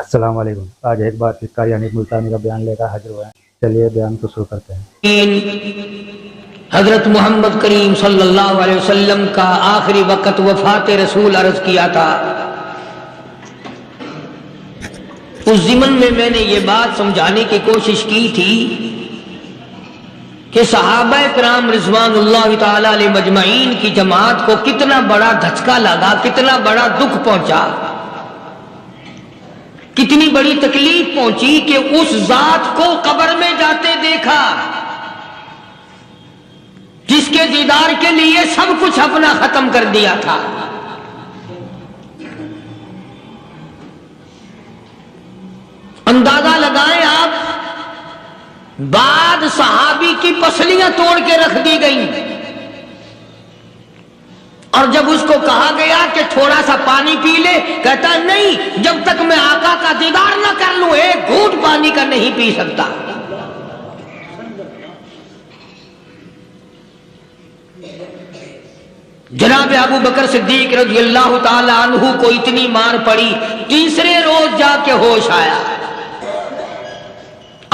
السلام علیکم۔ آج ایک بار پھر قاری حنیف ملتانی کا بیان لے کر حاضر ہوئے ہیں۔ چلیے بیان کو شروع کرتے ہیں۔ حضرت محمد کریم صلی اللہ علیہ وسلم کا آخری وقت وفات رسول عرض کیا تھا۔ اس ضمن میں نے یہ بات سمجھانے کی کوشش کی تھی کہ صحابہ کرام رضوان اللہ تعالی علیہ مجمعین کی جماعت کو کتنا بڑا دھچکا لگا، کتنا بڑا دکھ پہنچا، کتنی بڑی تکلیف پہنچی کہ اس ذات کو قبر میں جاتے دیکھا جس کے دیدار کے لیے سب کچھ اپنا ختم کر دیا تھا۔ اندازہ لگائیں آپ، بعد صحابی کی پسلیاں توڑ کے رکھ دی گئیں، اور جب اس کو کہا گیا کہ تھوڑا سا پانی پی لے، کہتا نہیں، جب تک میں آقا کا دیدار نہ کر لوں ایک گھونٹ پانی کا نہیں پی سکتا۔ جناب ابو بکر صدیق رضی اللہ تعالی عنہ کو اتنی مار پڑی، تیسرے روز جا کے ہوش آیا۔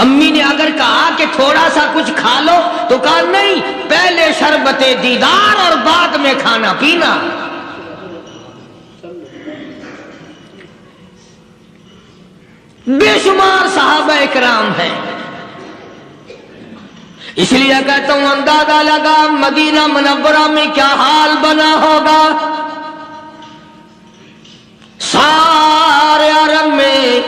امی نے اگر کہا کہ تھوڑا سا کچھ کھا لو تو کہا نہیں، پہلے شربت دیدار اور بعد میں کھانا پینا۔ بے شمار صحابہ کرام ہیں، اس لیے کہتا ہوں اندازہ لگا مدینہ منورہ میں کیا حال بنا ہوگا۔ سارے عرب میں،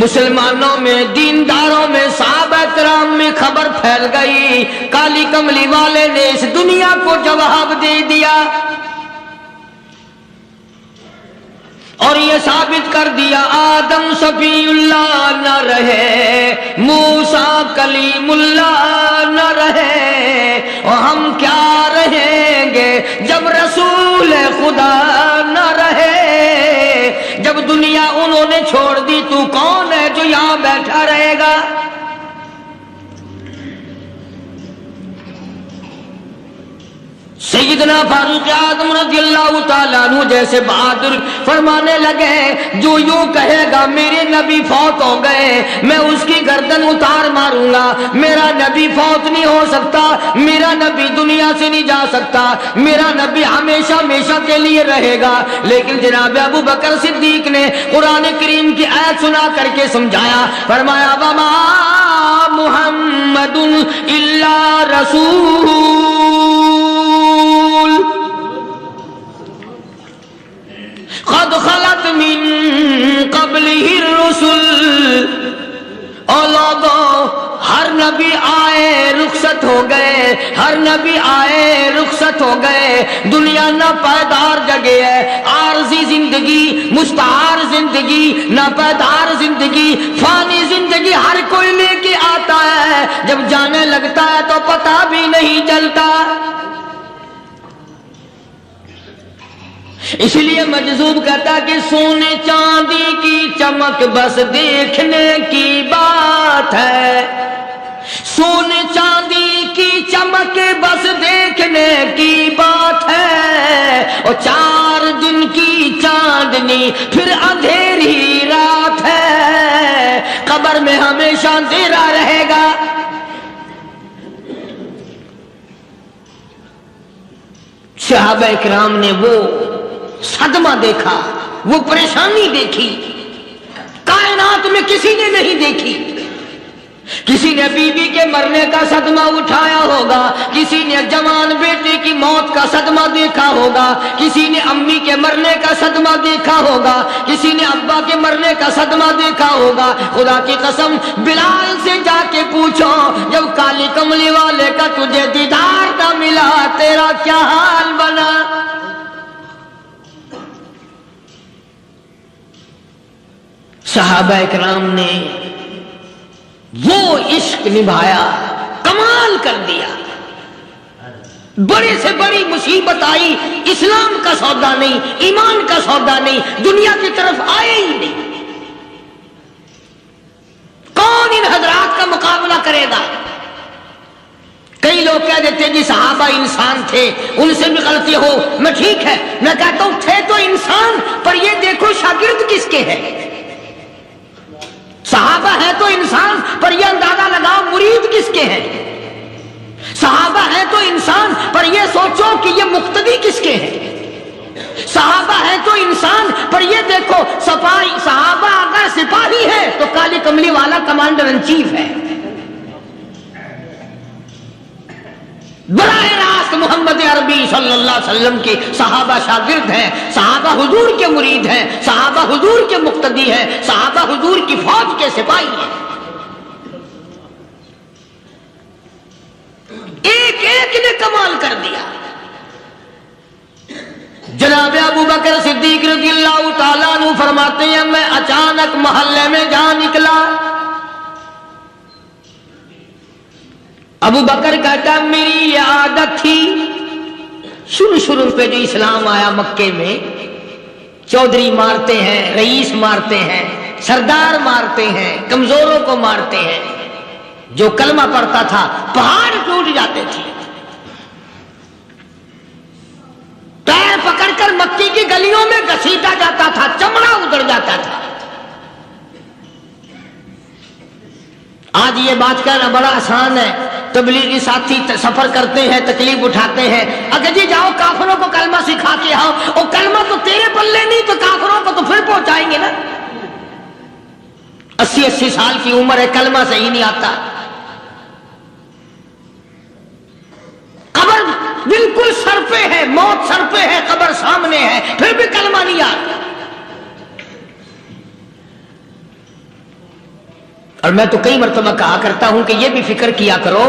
مسلمانوں میں، دینداروں میں، صحابہ کرام میں خبر پھیل گئی، کالی کملی والے نے اس دنیا کو جواب دے دیا اور یہ ثابت کر دیا آدم صفی اللہ نہ رہے، موسیٰ کلیم اللہ نہ رہے، اور ہم کیا رہیں گے جب رسول خدا نہ رہے۔ جب دنیا انہوں نے چھوڑ دی تو کون ہے جو یہاں بیٹھا رہے گا؟ سیدنا فاروق اعظم رضی اللہ تعالیٰ عنہ جیسے بہادر فرمانے لگے، جو یوں کہے گا میرے نبی فوت ہو گئے، میں اس کی گردن اتار ماروں گا، میرا نبی فوت نہیں ہو سکتا، میرا نبی دنیا سے نہیں جا سکتا، میرا نبی ہمیشہ ہمیشہ کے لیے رہے گا۔ لیکن جناب ابو بکر صدیق نے قرآن کریم کی آیت سنا کر کے سمجھایا، فرمایا وما محمد الا رسول قد خلت من قبلہ الرسل۔ اور لوگوں، ہر نبی آئے رخصت ہو گئے، ہر نبی آئے رخصت ہو گئے، دنیا نہ پائیدار جگہ ہے، عارضی زندگی، مستعار زندگی، نہ پائیدار زندگی، فانی زندگی ہر کوئی لے کے آتا ہے، جب جانے لگتا ہے تو پتہ بھی نہیں چلتا۔ اس لیے مجذوب کہتا کہ سونے چاندی کی چمک بس دیکھنے کی بات ہے، سونے چاندی کی چمک بس دیکھنے کی بات ہے، اور 4 دن کی چاندنی پھر اندھیری رات ہے، قبر میں ہمیشہ اندھیرا رہے گا۔ صحابہ کرام نے وہ صدمہ دیکھا، وہ پریشانی دیکھی، کائنات میں کسی نے نہیں دیکھی۔ کسی نے بیوی کے مرنے کا صدمہ اٹھایا ہوگا، کسی نے جوان بیٹے کی موت کا صدمہ دیکھا ہوگا، کسی نے امی کے مرنے کا صدمہ دیکھا ہوگا، کسی نے ابا کے مرنے کا صدمہ دیکھا ہوگا۔ خدا کی قسم بلال سے جا کے پوچھو، جب کالی کملی والے کا تجھے دیدار نہ ملا تیرا کیا حال بنا؟ صحابہ اکرام نے وہ عشق نبھایا، کمال کر دیا۔ بڑے سے بڑی مصیبت آئی، اسلام کا سودا نہیں، ایمان کا سودا نہیں، دنیا کی طرف آئے ہی نہیں۔ کون ان حضرات کا مقابلہ کرے گا؟ کئی لوگ کہہ دیتے جی صحابہ انسان تھے، ان سے بھی غلطی ہو، میں ٹھیک ہے، میں کہتا ہوں تھے تو انسان، پر یہ دیکھو شاگرد کس کے ہے۔ پر یہ اندازہ لگاؤ مرید کس کے ہیں. صحابہ ہیں تو انسان، پر یہ سوچو کہ یہ مقتدی کس کے ہیں. صحابہ ہیں تو انسان، پر یہ دیکھو صحابہ اگر سپاہی ہے تو کالی کملی والا کمانڈر ان چیف ہے. براہ راست محمد عربی صلی اللہ علیہ وسلم کے صحابہ شاگرد ہیں، صحابہ حضور کے مرید ہیں، صحابہ حضور کے مقتدی ہیں، صحابہ حضور کی فوج کے سپاہی ہیں. ایک ایک نے کمال کر دیا. جناب ابو بکر صدیق رضی اللہ تعالیٰ عنہ فرماتے ہیں میں اچانک محلے میں جا نکلا. ابو بکر کہتا ہے میری یہ عادت تھی، شروع پہ جو اسلام آیا مکے میں، چودھری مارتے ہیں، رئیس مارتے ہیں، سردار مارتے ہیں، کمزوروں کو مارتے ہیں. جو کلمہ پڑھتا تھا پہاڑ ٹوٹ جاتے تھے. پیر پکڑ کر مکی کی گلیوں میں گھسیٹا جاتا تھا، چمڑا ادھڑ جاتا تھا. آج یہ بات کرنا بڑا آسان ہے. تبلیغی ساتھی سفر کرتے ہیں، تکلیف اٹھاتے ہیں، اگر جی جاؤ کافروں کو کلمہ سکھا کے آؤ. اور کلمہ تو تیرے پلے نہیں تو کافروں کو تو پھر پہنچائیں گے نا. 80 سال کی عمر ہے، کلمہ صحیح نہیں آتا. قبر بالکل سر پہ ہے، موت سر پہ ہے، قبر سامنے ہے، پھر بھی کلمہ نہیں آتا. اور میں تو کئی مرتبہ کہا کرتا ہوں کہ یہ بھی فکر کیا کرو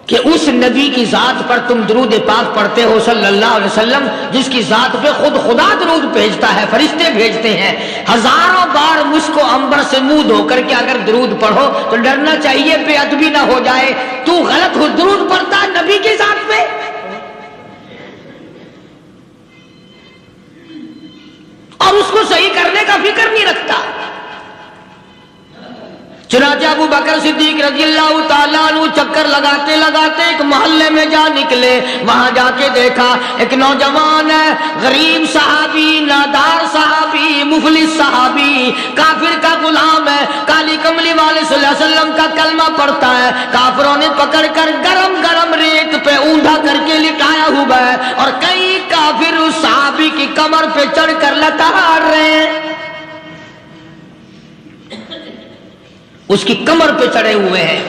کہ اس نبی کی ذات پر تم درود پاک پڑھتے ہو صلی اللہ علیہ وسلم، جس کی ذات پہ خود خدا درود بھیجتا ہے، فرشتے بھیجتے ہیں. ہزاروں بار مجھ کو عنبر سے منہ دھو کر کے اگر درود پڑھو تو ڈرنا چاہیے بے ادبی نہ ہو جائے. تو غلط ہو درود پڑھتا نبی کی ذات پہ. اور اس کو صحیح کرنے کا فکر نہیں رکھتا. چنانچہ ابو بکر صدیق رضی اللہ تعالیٰ عنہ چکر لگاتے لگاتے ایک محلے میں جا نکلے. وہاں جا کے دیکھا ایک نوجوان ہے، غریب صحابی، نادار صحابی، مفلس صحابی، کافر کا غلام ہے، کالی کملی والے صلی اللہ علیہ وسلم کا کلمہ پڑھتا ہے. کافروں نے پکڑ کر گرم گرم ریت پہ اونڈا کر کے لٹایا ہوا ہے، اور کئی کافر اس صحابی کی کمر پہ چڑھ کر لتاڑ رہے ہیں. اس کی کمر پہ چڑھے ہوئے ہیں.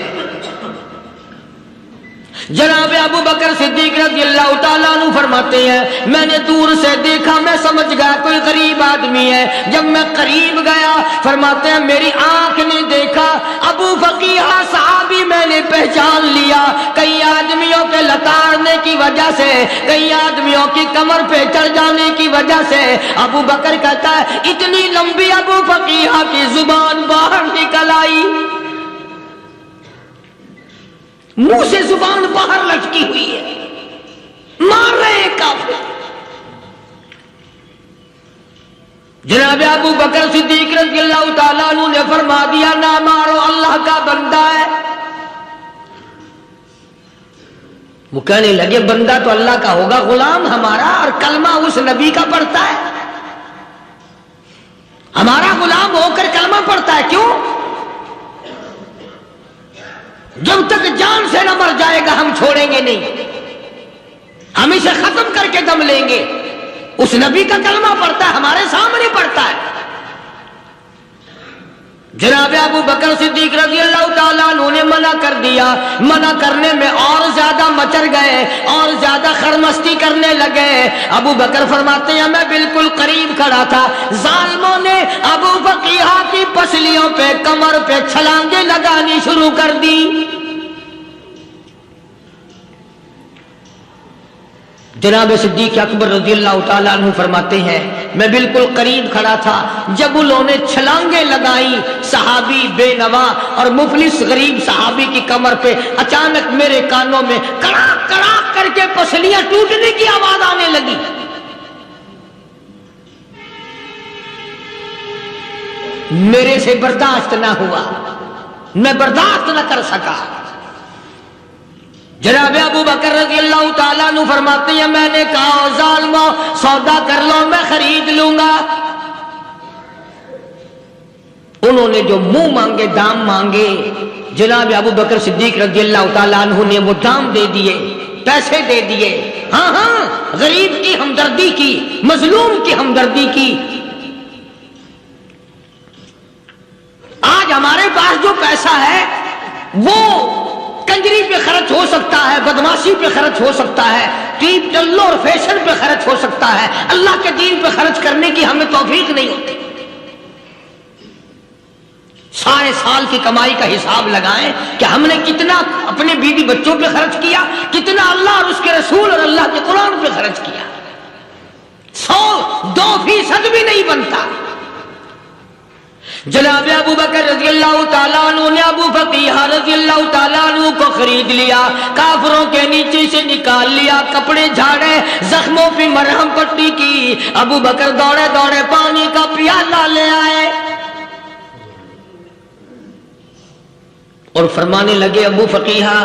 جناب ابو بکر صدیق رضی اللہ تعالیٰ عنہ فرماتے ہیں میں نے دور سے دیکھا، میں سمجھ گیا کوئی غریب آدمی ہے. جب میں قریب گیا فرماتے ہیں میری آنکھ نے دیکھا ابو فقیہ صحابی میں نے پہچان لیا. کئی آدمیوں کے لتاڑنے کی وجہ سے، کئی آدمیوں کی کمر پہ چڑھ جانے کی وجہ سے ابو بکر کہتا ہے اتنی لمبی ابو فقیہ کی زبان باہر نکل آئی، منہ سے زبان باہر لٹکی ہوئی ہے، مار رہے ہیں کافر. جناب ابو بکر صدیق رضی اللہ تعالیٰ عنہ نے فرما دیا نہ مارو، اللہ کا بندہ ہے. وہ کہنے لگے بندہ تو اللہ کا ہوگا، غلام ہمارا، اور کلمہ اس نبی کا پڑھتا ہے. ہمارا غلام ہو کر کلمہ پڑھتا ہے، کیوں؟ جب تک جان سے نہ مر جائے گا ہم چھوڑیں گے نہیں، ہم اسے ختم کر کے دم لیں گے. اس نبی کا کلمہ پڑھتا ہے، ہمارے سامنے پڑھتا ہے. جناب ابو بکر صدیق رضی اللہ تعالیٰ عنہ نے منع کر دیا. منع کرنے میں اور زیادہ مچر گئے، اور زیادہ خرمستی کرنے لگے. ابو بکر فرماتے ہیں میں بالکل قریب کھڑا تھا، ظالموں نے ابو فقیہ کی پسلیوں پہ، کمر پہ چھلانگیں لگانی شروع کر دی. جناب صدیق اکبر رضی اللہ تعالیٰ عنہ فرماتے ہیں میں بالکل قریب کھڑا تھا جب انہوں نے چھلانگیں لگائی صحابی بے نوا اور مفلس غریب صحابی کی کمر پہ. اچانک میرے کانوں میں کڑاک کڑاک کر کے پسلیاں ٹوٹنے کی آواز آنے لگی. میرے سے برداشت نہ ہوا، میں برداشت نہ کر سکا. جناب ابو بکر رضی اللہ تعالیٰ عنہ فرماتے ہیں میں نے کہا ظالمو سودا کر لو، میں خرید لوں گا. انہوں نے جو منہ مانگے دام مانگے، جناب ابو بکر صدیق رضی اللہ تعالیٰ عنہ نے وہ دام دے دیے، پیسے دے دیے، ہاں غریب کی ہمدردی کی، مظلوم کی ہمدردی کی۔ آج ہمارے پاس جو پیسہ ہے وہ کنجری پہ خرچ ہو سکتا ہے، بدماشی پہ خرچ ہو سکتا ہے، ٹیپ ٹلو اور فیشن پہ خرچ ہو سکتا ہے، اللہ کے دین پہ خرچ کرنے کی ہمیں توفیق نہیں ہوتی۔ سارے سال کی کمائی کا حساب لگائیں کہ ہم نے کتنا اپنے بیوی بچوں پہ خرچ کیا، کتنا اللہ اور اس کے رسول اور اللہ کے قرآن پہ خرچ کیا، 100-2% بھی نہیں بنتا۔ جناب ابو بکر رضی اللہ تعالیٰ عنہ نے ابو فقیہ رضی اللہ تعالیٰ عنہ کو خرید لیا، کافروں کے نیچے سے نکال لیا، کپڑے جھاڑے، زخموں پہ مرہم پٹی کی۔ ابو بکر دوڑے دوڑے پانی کا پیالہ لے آئے اور فرمانے لگے، ابو فقیہ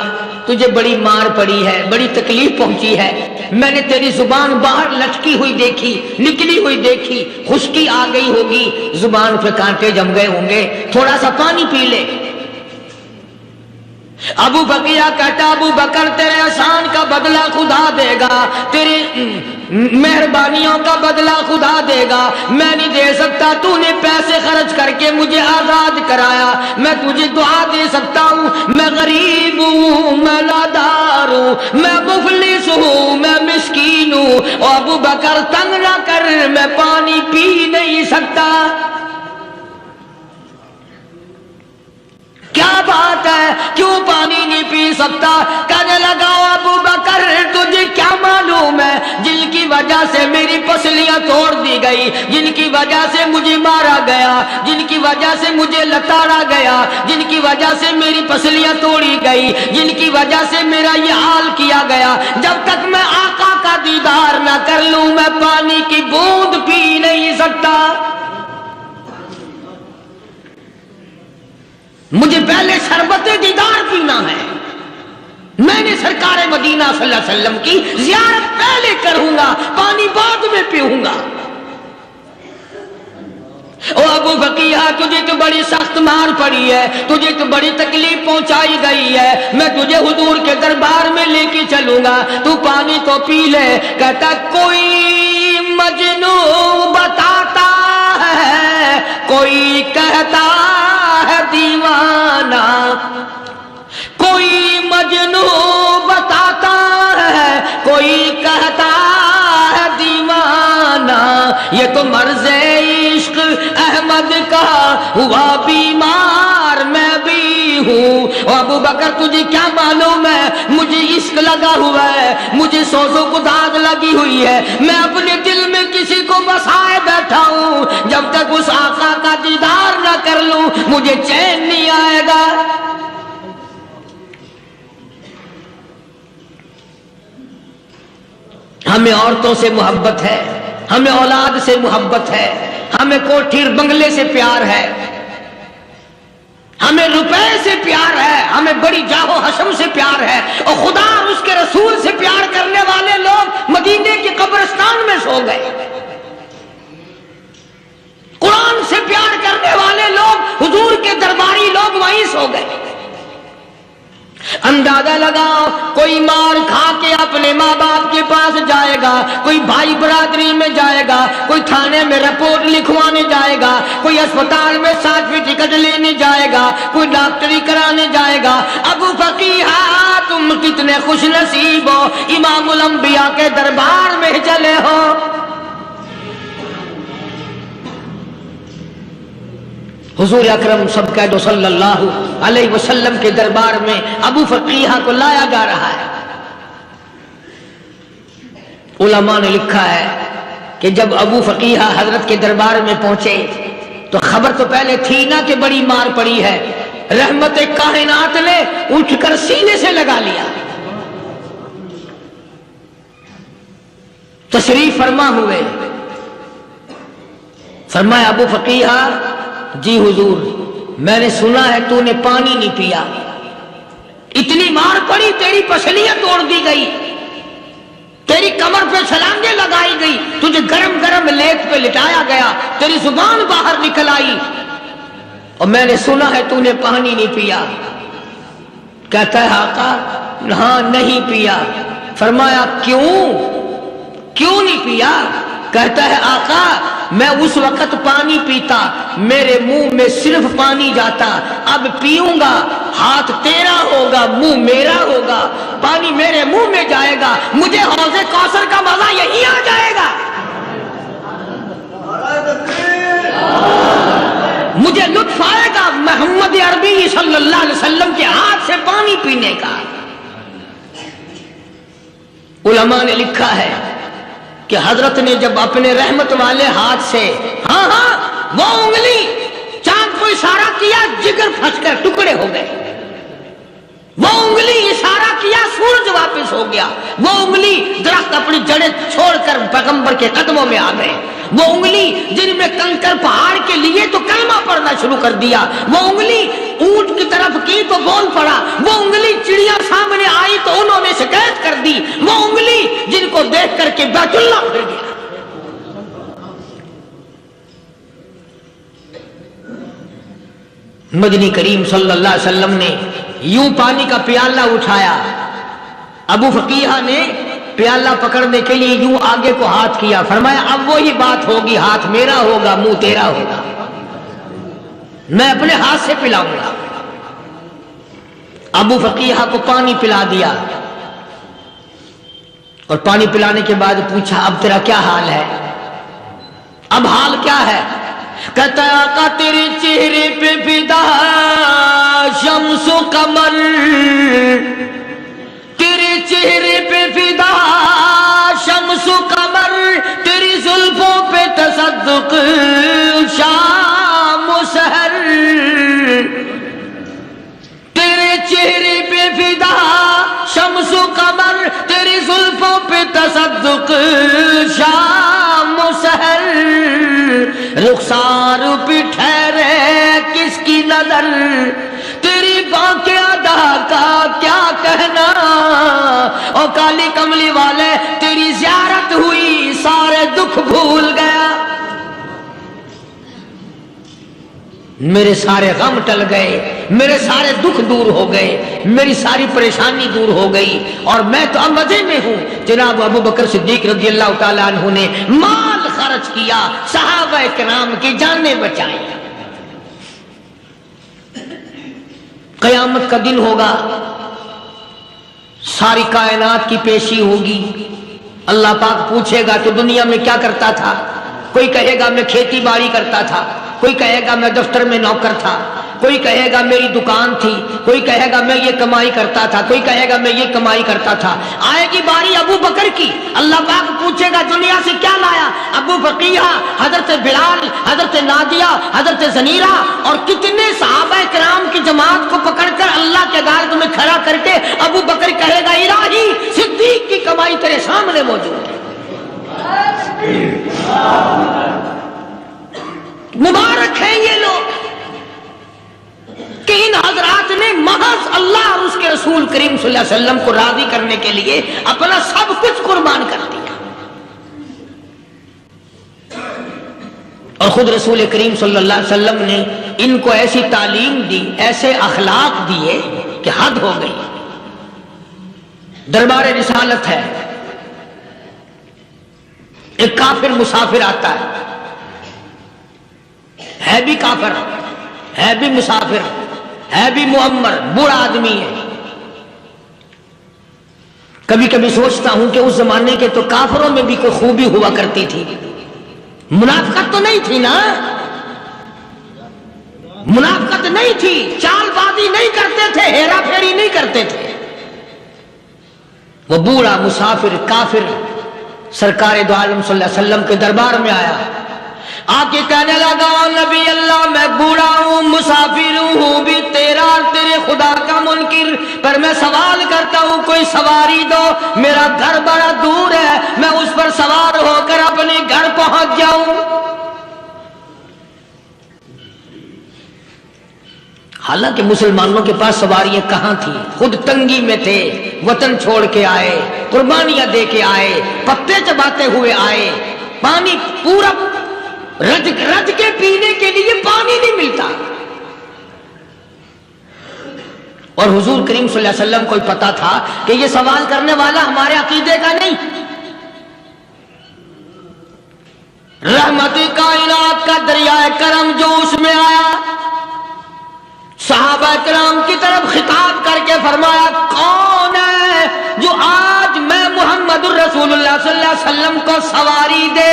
تجھے بڑی مار پڑی ہے، بڑی تکلیف پہنچی ہے، میں نے تیری زبان باہر لٹکی ہوئی دیکھی، نکلی ہوئی دیکھی، خشکی آ گئی ہوگی، زبان پہ کانٹے جم گئے ہوں گے، تھوڑا سا پانی پی لے۔ ابو بقیہ کہتا، ابو بکر تیرے احسان کا بدلہ خدا دے گا، تیری مہربانیوں کا بدلہ خدا دے گا، میں نہیں دے سکتا، تو نے پیسے خرچ کر کے مجھے آزاد کرایا، میں تجھے دعا دے سکتا ہوں، میں غریب ہوں، میں نادار ہوں، میں مفلس ہوں، میں مسکین ہوں، اور ابو بکر تنگ نہ کر، میں پانی پی نہیں سکتا۔ کیا بات ہے، کیوں پانی نہیں پی سکتا؟ کہنے لگا، ابو بکر تجھے کیا معلوم ہے جن کی وجہ سے میری پسلیاں توڑ دی گئی، جن کی وجہ سے مجھے مارا گیا، جن کی وجہ سے مجھے لتاڑا گیا، جن کی وجہ سے میری پسلیاں توڑی گئی، جن کی وجہ سے میرا یہ حال کیا گیا، جب تک میں آقا کا دیدار نہ کر لوں میں پانی کی بوند پی نہیں سکتا۔ مجھے پہلے شربت دیدار پینا ہے، میں نے سرکار مدینہ صلی اللہ علیہ وسلم کی زیارت پہلے کروں گا، پانی بعد میں پیوں گا۔ او ابو بقیہ تجھے تو بڑی سخت مار پڑی ہے، تجھے تو بڑی تکلیف پہنچائی گئی ہے، میں تجھے حضور کے دربار میں لے کے چلوں گا، تو پانی تو پی لے۔ کہتا، کوئی مجنون بتاتا ہے، کوئی کہتا ہے دیوانہ، کوئی مجنون بتاتا ہے، کوئی کہتا ہے دیوانہ، یہ تو مرض عشق احمد کا ہوا بیمار میں بھی ہوں۔ اور ابو بکر تجھے کیا معلوم ہے، مجھے عشق لگا ہوا ہے، مجھے سوز و قداد لگی ہوئی ہے، میں اپنے دل میں کسی کو بسائے بیٹھا ہوں، جب تک اس آقا کا دیدار نہ کر لوں مجھے چین نہیں آئے گا۔ ہمیں عورتوں سے محبت ہے، ہمیں اولاد سے محبت ہے، ہمیں کوٹھی بنگلے سے پیار ہے، ہمیں روپے سے پیار ہے، ہمیں بڑی جاہ و حشم سے پیار ہے، اور خدا اور اس کے رسول سے پیار کرنے والے لوگ مدینے کے قبرستان میں سو گئے، قرآن سے پیار کرنے والے لوگ حضور کے درباری لوگ وہیں سو گئے۔ اندازہ لگاؤ، کوئی مار کھا کے اپنے ماں باپ کے پاس جائے گا، کوئی بھائی برادری میں جائے گا، کوئی تھانے میں رپورٹ لکھوانے جائے گا، کوئی اسپتال میں سرٹیفکیٹ لینے جائے گا، کوئی ڈاکٹری کرانے جائے گا۔ ابو فقیہ تم کتنے خوش نصیب ہو، امام الانبیاء کے دربار میں چلے ہو۔ حضور اکرم سب کہہ دو صلی اللہ علیہ وسلم کے دربار میں ابو فقیہ کو لایا جا رہا ہے۔ علماء نے لکھا ہے کہ جب ابو فقیہ حضرت کے دربار میں پہنچے تو خبر تو پہلے تھی نا کہ بڑی مار پڑی ہے، رحمت کائنات نے اٹھ کر سینے سے لگا لیا۔ تشریف فرما ہوئے، فرمایا ابو فقیہ، جی حضور میں نے سنا ہے تو نے پانی نہیں پیا، اتنی مار پڑی، تیری پسلیاں توڑ دی گئی، تیری کمر پہ چھلانگیں لگائی گئی، تجھے گرم گرم لیٹ پہ لٹایا گیا، تیری زبان باہر نکل آئی، اور میں نے سنا ہے تو نے پانی نہیں پیا. کہتا ہے آقا ہاں نہیں پیا. فرمایا کیوں نہیں پیا؟ کہتا ہے آقا میں اس وقت پانی پیتا میرے منہ میں صرف پانی جاتا، اب پیوں گا ہاتھ تیرا ہوگا منہ میرا ہوگا، پانی میرے منہ میں جائے گا، مجھے حوض کوثر کا مزہ یہی آ جائے گا، مجھے لطف آئے گا محمد عربی صلی اللہ علیہ وسلم کے ہاتھ سے پانی پینے کا. علماء نے لکھا ہے کہ حضرت نے جب اپنے رحمت والے ہاتھ سے وہ انگلی چاند کو اشارہ کیا، جگر پھنس کر ٹکڑے ہو گئے. وہ انگلی اشارہ کیا، سورج واپس ہو گیا. وہ انگلی درخت اپنی جڑیں چھوڑ کر پیغمبر کے قدموں میں آ گئے. وہ انگلی جن میں کنکر پہاڑ کے لیے تو کلمہ پڑھنا شروع کر دیا. وہ انگلی اونٹ کی طرف کی تو بول پڑا. وہ انگلی چڑیا سامنے آئی تو انہوں نے شکایت کر دی. وہ انگلی جن کو دیکھ کر کے بیت اللہ پھر گیا. مدنی کریم صلی اللہ علیہ وسلم نے یوں پانی کا پیالہ اٹھایا. ابو فقیہ نے پیالہ پکڑنے کے لیے یوں آگے کو ہاتھ کیا. فرمایا اب وہی بات ہوگی، ہاتھ میرا ہوگا منہ تیرا ہوگا، میں اپنے ہاتھ سے پلاؤں گا. ابو فقیہ کو پانی پلا دیا اور پانی پلانے کے بعد پوچھا اب تیرا کیا حال ہے؟ اب حال کیا ہے؟ کہتا ہے آقا تیرے چہرے پہ فدا شمس و قمر، تیرے چہرے پہ فدا شمس و قمر، تیری زلفوں پہ تصدق شام و سحر، تیرے چہرے پہ فدا شمس و قمر، تیری زلفوں پہ تصدق شام و سحر، رخسار پہ ٹھہرے کس کی نظر، تیری باقی ادا کا کیا کہنا، او کالی کملی والے تیری زیارت ہوئی سارے دکھ بھول گیا، میرے سارے غم ٹل گئے، میرے سارے دکھ دور ہو گئے، میری ساری پریشانی دور ہو گئی اور میں تو اب مزے میں ہوں. جناب ابو بکر صدیق رضی اللہ تعالیٰ عنہ نے مال خرچ کیا، صحابہ کرام کی جانیں بچائیں. قیامت کا دن ہوگا، ساری کائنات کی پیشی ہوگی. اللہ پاک پوچھے گا کہ دنیا میں کیا کرتا تھا؟ کوئی کہے گا میں کھیتی باڑی کرتا تھا، کوئی کہے گا میں دفتر میں نوکر تھا، کوئی کہے گا میری دکان تھی، کوئی کہے گا میں یہ کمائی کرتا تھا، کوئی کہے گا میں یہ کمائی کرتا تھا. آئے گی باری ابو بکر کی، اللہ پاک پوچھے گا دنیا سے کیا لایا؟ ابو فقیہ، حضرت بلال، حضرت نادیہ، حضرت زنیرہ اور کتنے صحابہ کرام کی جماعت کو پکڑ کر اللہ کے عدالت میں کھڑا کر کے ابو بکر کہے گا الہی صدیق کی کمائی تیرے سامنے موجود ہے. مبارک ہیں یہ لوگ کہ ان حضرات نے محض اللہ اور اس کے رسول کریم صلی اللہ علیہ وسلم کو راضی کرنے کے لیے اپنا سب کچھ قربان کر دیا. اور خود رسول کریم صلی اللہ علیہ وسلم نے ان کو ایسی تعلیم دی، ایسے اخلاق دیے کہ حد ہو گئی. دربار رسالت ہے، ایک کافر مسافر آتا ہے بھی کافر، ہے بھی مسافر، ہے بھی معمر، بوڑھا آدمی ہے. کبھی کبھی سوچتا ہوں کہ اس زمانے کے تو کافروں میں بھی کوئی خوبی ہوا کرتی تھی، منافقت تو نہیں تھی نا، منافقت نہیں تھی، چال بازی نہیں کرتے تھے، ہیرا پھیری نہیں کرتے تھے. وہ بوڑھا مسافر کافر سرکار دو عالم صلی اللہ علیہ وسلم کے دربار میں آیا، آ کے کہنے لگا نبی اللہ میں بوڑھا ہوں، مسافر ہوں بھی تیرا اور تیرے خدا کا منکر، پر میں سوال کرتا ہوں کوئی سواری دو، میرا گھر بڑا دور ہے، میں اس پر سوار ہو کر اپنے گھر پہنچ جاؤں. حالانکہ مسلمانوں کے پاس سواریاں کہاں تھی، خود تنگی میں تھے، وطن چھوڑ کے آئے، قربانیاں دے کے آئے، پتے چباتے ہوئے آئے، پانی پورا رج کے پینے کے لیے پانی نہیں ملتا. اور حضور کریم صلی اللہ علیہ وسلم کو پتا تھا کہ یہ سوال کرنے والا ہمارے عقیدے کا نہیں، رحمت کائنات کا دریائے کرم جو اس میں آیا، صحابہ کرام کی طرف خطاب کر کے فرمایا کون ہے جو آج میں محمد الرسول اللہ صلی اللہ علیہ وسلم کو سواری دے،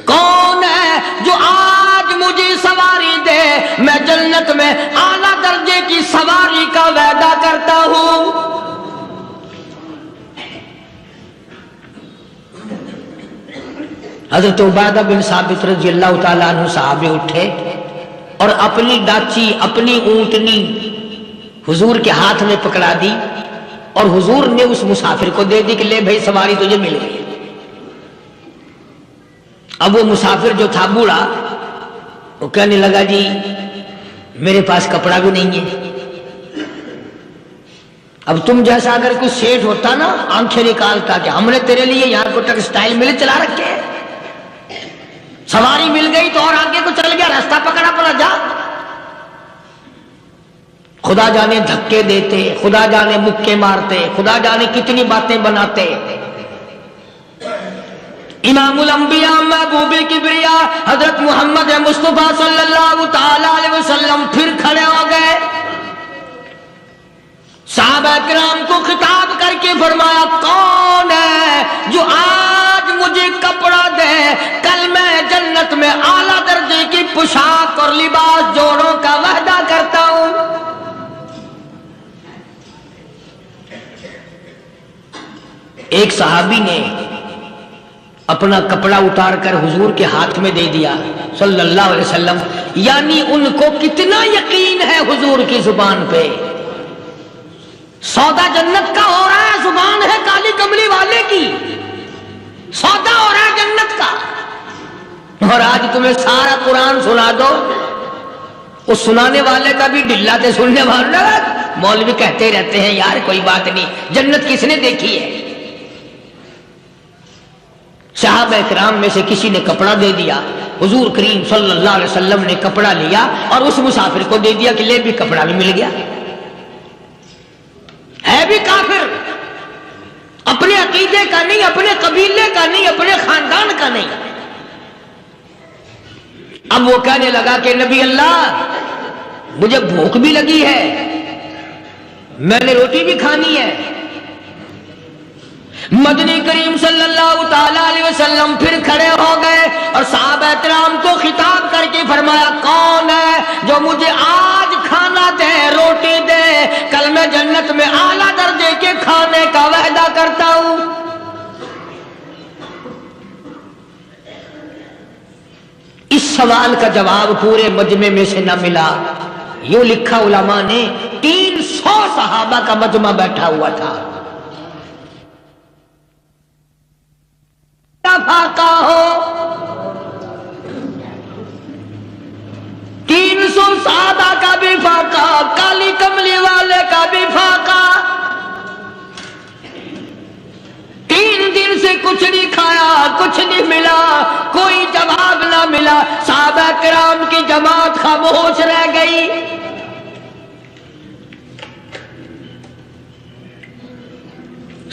کون ہے جو آج مجھے سواری دے، میں جنت میں اعلیٰ درجے کی سواری کا وعدہ کرتا ہوں۔ حضرت عبادہ بن ثابت رضی اللہ تعالیٰ عنہ صحابے اٹھے اور اپنی ڈاچی، اپنی اونٹنی حضور کے ہاتھ میں پکڑا دی اور حضور نے اس مسافر کو دے دی کہ لے بھائی سواری تجھے مل گئی۔ اب وہ مسافر جو تھا بوڑھا، وہ کہنے لگا جی میرے پاس کپڑا بھی نہیں ہے۔ اب تم جیسا اگر کوئی سیٹ ہوتا نا، آنکھیں نکالتا کہ ہم نے تیرے لیے یہاں کو ٹیکسٹائل مل چلا رکھے ہیں، سواری مل گئی تو اور آگے کو چل گیا، راستہ پکڑا پڑا جا۔ خدا جانے دھکے دیتے، خدا جانے مکے مارتے، خدا جانے کتنی باتیں بناتے۔ امام الانبیاء محبوب کبریا حضرت محمد مصطفیٰ صلی اللہ تعالی علیہ وسلم پھر کھڑے ہو گئے، صحابہ کرام کو خطاب کر کے فرمایا کون ہے جو آج مجھے کپڑا دے، کل میں جنت میں اعلیٰ درجے کی پوشاک اور لباس جوڑوں کا وعدہ کرتا ہوں۔ ایک صحابی نے اپنا کپڑا اتار کر حضور کے ہاتھ میں دے دیا صلی اللہ علیہ وسلم، یعنی ان کو کتنا یقین ہے حضور کی زبان پہ، سودا جنت کا ہو رہا ہے، زبان ہے کالی کملی والے کی، سودا ہو رہا ہے جنت کا۔ اور آج تمہیں سارا قرآن سنا دو، اس سنانے والے کا بھی ڈھلا تے سننے والا، مولوی کہتے رہتے ہیں یار کوئی بات نہیں، جنت کس نے دیکھی ہے؟ صحابہ کرام میں سے کسی نے کپڑا دے دیا، حضور کریم صلی اللہ علیہ وسلم نے کپڑا لیا اور اس مسافر کو دے دیا کہ لے بھی کپڑا بھی مل گیا۔ ہے بھی کافر، اپنے عقیدے کا نہیں، اپنے قبیلے کا نہیں، اپنے خاندان کا نہیں۔ اب وہ کہنے لگا کہ نبی اللہ مجھے بھوک بھی لگی ہے، میں نے روٹی بھی کھانی ہے۔ مدنی کریم صلی اللہ تعالی علیہ وسلم پھر کھڑے ہو گئے اور صحابہ کرام کو خطاب کر کے فرمایا کون ہے جو مجھے آج کھانا دے، روٹی دے، کل میں جنت میں اعلیٰ درجے کے کھانے کا وعدہ کرتا ہوں۔ اس سوال کا جواب پورے مجمع میں سے نہ ملا، یوں لکھا علماء نے 300 صحابہ کا مجمع بیٹھا ہوا تھا۔ فاقہ ہو 300 صحابہ کا بھی فاقہ، کالی کملی والے کا بھی فاقہ، 3 دن سے کچھ نہیں کھایا، کچھ نہیں ملا، کوئی جواب نہ ملا، صحابہ کرام کی جماعت خاموش رہ گئی۔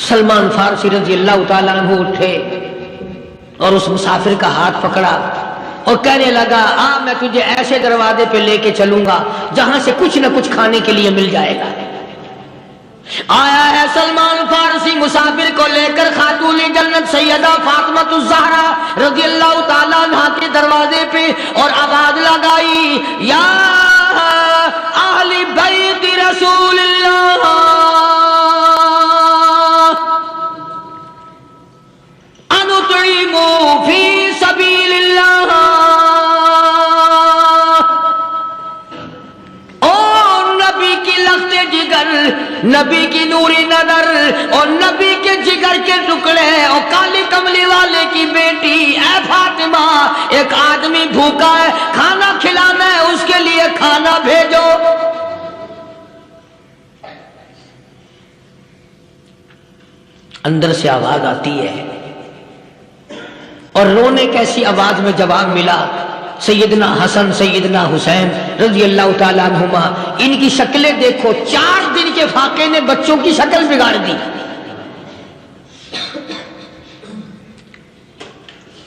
سلمان فارسی رضی اللہ تعالیٰ عنہ اٹھے اور اس مسافر کا ہاتھ پکڑا اور کہنے لگا میں تجھے ایسے دروازے پہ لے کے چلوں گا جہاں سے کچھ نہ کچھ کھانے کے لیے مل جائے گا۔ آیا ہے سلمان فارسی مسافر کو لے کر خاتون جنت سیدہ فاطمہ الزہرا رضی اللہ تعالیٰ عنہا کے دروازے پہ اور آواز لگائی یا اہل بیت رسول اللہ انطعموا فی سبیل اللہ، او نبی کی لخت جگر، نبی کی نوری نظر اور نبی کے جگر کے ٹکڑے اور کالی کملی والے کی بیٹی اے فاطمہ، ایک آدمی بھوکا ہے، کھانا کھلانا ہے، اس کے لیے کھانا بھیجو۔ اندر سے آواز آتی ہے اور رونے کیسی آواز میں جواب ملا سیدنا حسن سیدنا حسین رضی اللہ تعالیٰ عنہما، ان کی شکلیں دیکھو، 4 دن کے فاقے نے بچوں کی شکل بگاڑ دی۔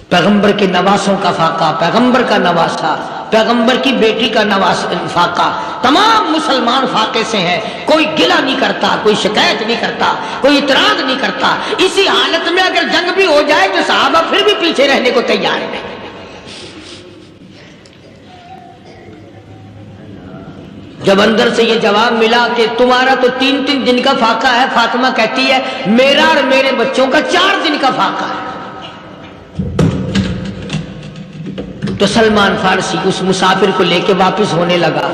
پیغمبر کے نواسوں کا فاقہ، پیغمبر کا نواسہ، پیغمبر کی بیٹی کا فاقہ، تمام مسلمان فاقے سے ہیں، کوئی گلہ نہیں کرتا، کوئی شکایت نہیں کرتا، کوئی اعتراض نہیں کرتا۔ اسی حالت میں اگر جنگ بھی ہو جائے تو صحابہ پھر بھی پیچھے رہنے کو تیار ہیں۔ جب اندر سے یہ جواب ملا کہ تمہارا تو 3 دن کا فاقہ ہے، فاطمہ کہتی ہے میرا اور میرے بچوں کا 4 دن کا فاقہ ہے، تو سلمان فارسی اس مسافر کو لے کے واپس ہونے لگا۔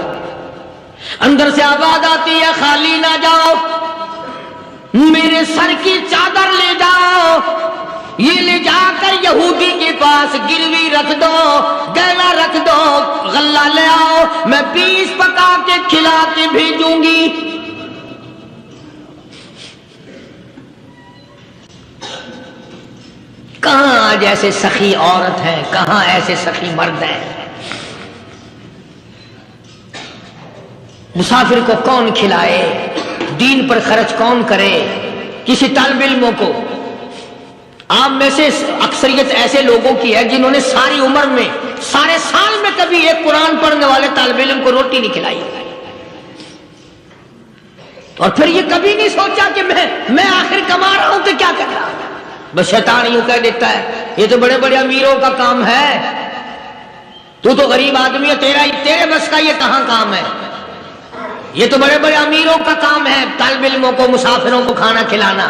اندر سے آواز آتی ہے خالی نہ جاؤ، میرے سر کی چادر لے جاؤ، یہ لے جا کر یہودی کے پاس گروی رکھ دو، گہنا رکھ دو، غلہ لے آؤ، میں 20 پکا کے کھلا کے بھیجوں گی۔ کہاں آج ایسے سخی عورت ہیں، کہاں ایسے سخی مرد ہیں؟ مسافر کو کون کھلائے، دین پر خرچ کون کرے؟ کسی طالب علموں کو، آپ میں سے اکثریت ایسے لوگوں کی ہے جنہوں نے ساری عمر میں، سارے سال میں کبھی ایک قرآن پڑھنے والے طالب علم کو روٹی نہیں کھلائی، اور پھر یہ کبھی نہیں سوچا کہ میں آخر کما رہا ہوں تو کیا کر رہا ہوں۔ بس شیطان یوں کہہ دیتا ہے یہ تو بڑے بڑے امیروں کا کام ہے، تو غریب آدمی ہے، تیرے بس کا یہ کہاں کام ہے؟ یہ تو بڑے بڑے امیروں کا کام ہے طالب علموں کو، مسافروں کو کھانا کھلانا۔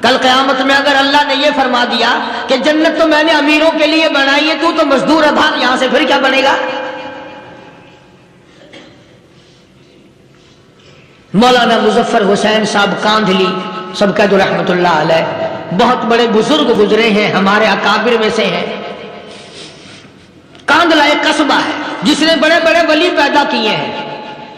کل قیامت میں اگر اللہ نے یہ فرما دیا کہ جنت تو میں نے امیروں کے لیے بنائی ہے، تو مزدور ہے، بھاگ یہاں سے، پھر کیا بنے گا؟ مولانا مظفر حسین صاحب کاندھلی سب کہہ دو رحمت اللہ علیہ، بہت بڑے بزرگ گزرے ہیں، ہمارے اکابر میں سے ہیں۔ کاندھلا ایک قصبہ ہے جس نے بڑے بڑے ولی پیدا کیے ہیں۔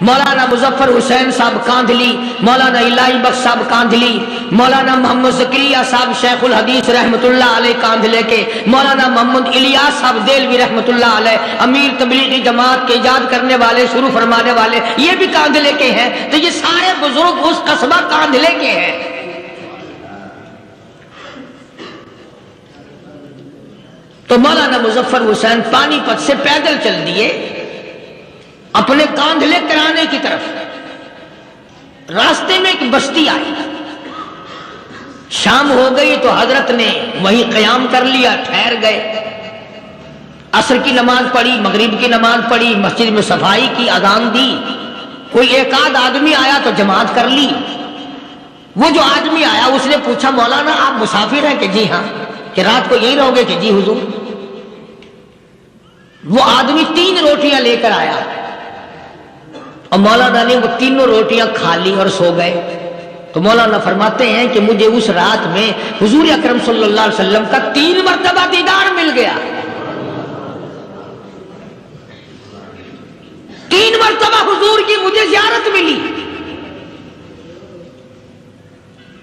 مولانا مظفر حسین صاحب کاندھلی، مولانا الہی بخش صاحب کاندھلی، مولانا محمد زکریا صاحب شیخ الحدیث رحمت اللہ علیہ کاندھلے کے، مولانا محمد الیاس صاحب دہلوی رحمت اللہ علیہ امیر تبلیغی جماعت کے ایجاد کرنے والے، شروع فرمانے والے، یہ بھی کاندھلے کے ہیں۔ تو یہ سارے بزرگ اس قصبہ کاندھلے کے ہیں۔ تو مولانا مظفر حسین پانی پت سے پیدل چل دیے اپنے کاندھلے کرانے کی طرف۔ راستے میں ایک بستی آئی، شام ہو گئی تو حضرت نے وہیں قیام کر لیا، ٹھہر گئے، عصر کی نماز پڑھی، مغرب کی نماز پڑھی، مسجد میں صفائی کی، اذان دی، کوئی ایک آدھ آدمی آیا تو جماعت کر لی۔ وہ جو آدمی آیا اس نے پوچھا مولانا آپ مسافر ہیں؟ کہ جی ہاں۔ کہ رات کو یہیں رہو گے؟ کہ جی حضور۔ وہ آدمی 3 روٹیاں لے کر آیا اور مولانا نے وہ 3 روٹیاں کھا لی اور سو گئے۔ تو مولانا فرماتے ہیں کہ مجھے اس رات میں حضور اکرم صلی اللہ علیہ وسلم کا 3 مرتبہ دیدار مل گیا، 3 مرتبہ حضور کی مجھے زیارت ملی۔